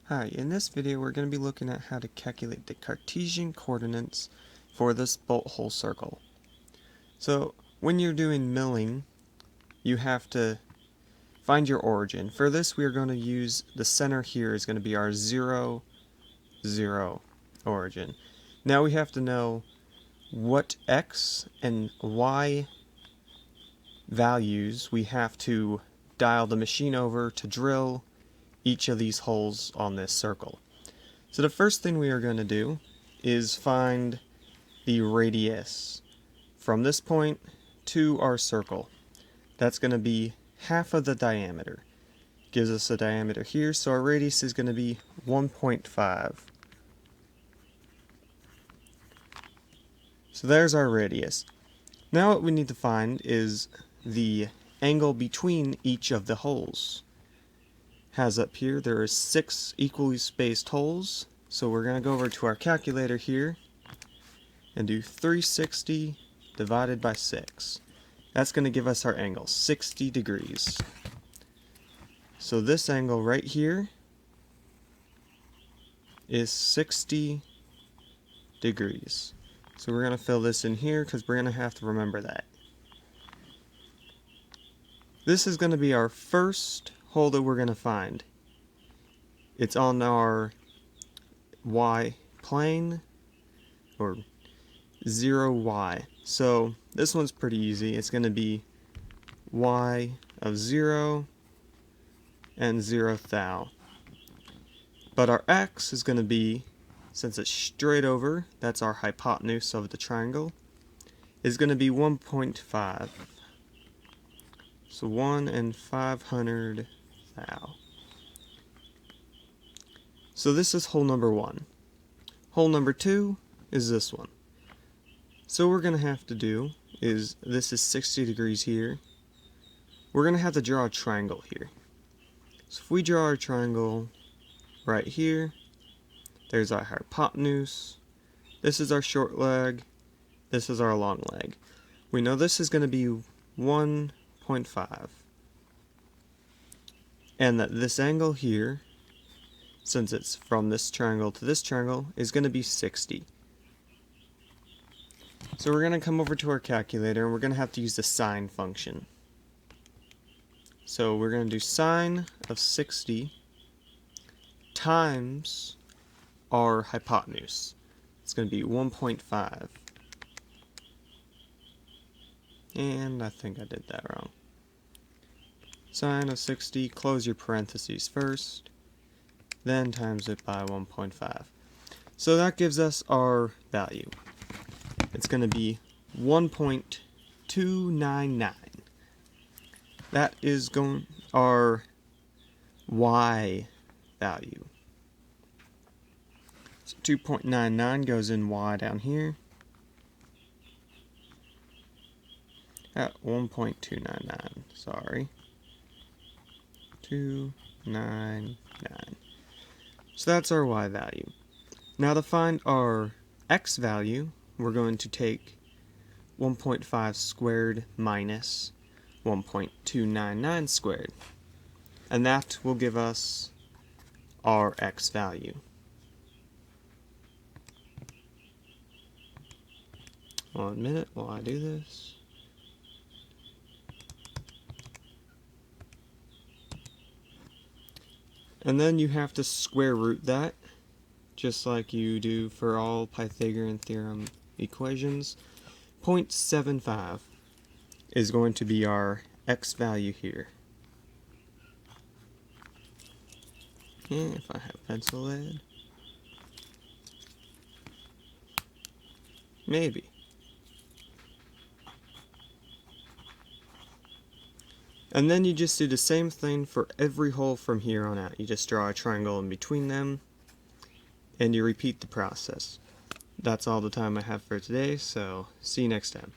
Hi, in this video we're going to be looking at how to calculate the Cartesian coordinates for this bolt hole circle. So when you're doing milling, you have to find your origin. For this we are going to use the center here is going to be our 0, 0 origin. Now we have to know what x and y values we have to dial the machine over to drill each of these holes on this circle. So the first thing we are going to do is find the radius from this point to our circle. That's going to be half of the diameter. Gives us a diameter here, so our radius is going to be 1.5. So there's our radius. Now what we need to find is the angle between each of the holes. Has up here, there are 6 equally spaced holes, so we're going to go over to our calculator here and do 360 divided by 6. That's going to give us our angle, 60 degrees. So this angle right here is 60 degrees. So we're going to fill this in here because we're going to have to remember that. This is going to be our first hole that we're going to find. It's on our y plane, or 0y. So this one's pretty easy. It's going to be y of 0 and 0 thou. But our x is going to be, since it's straight over, that's our hypotenuse of the triangle, is going to be 1.5. So 1 and 500 thou. So this is hole number 1. Hole number 2 is this one. So what we're going to have to do is, this is 60 degrees here. We're going to have to draw a triangle here. So if we draw our triangle right here, there's our hypotenuse. This is our short leg. This is our long leg. We know this is going to be 1.5. And that this angle here, since it's from this triangle to this triangle, is going to be 60. So we're going to come over to our calculator and we're going to have to use the sine function. So we're going to do sine of 60 times our hypotenuse. It's going to be 1.5. And I think I did that wrong. Sine of 60, close your parentheses first, then times it by 1.5. So that gives us our value. It's going to be 1.299. That is our y value. So 2.99 goes in y down here at 1.299. Sorry. 299. So that's our y value. Now to find our x value, we're going to take 1.5 squared minus 1.299 squared. And that will give us our x value. One minute while I do this. And then you have to square root that, just like you do for all Pythagorean theorem equations. 0.75 is going to be our x value here. And if I have pencil lead, maybe. And then you just do the same thing for every hole from here on out. You just draw a triangle in between them, and you repeat the process. That's all the time I have for today, so see you next time.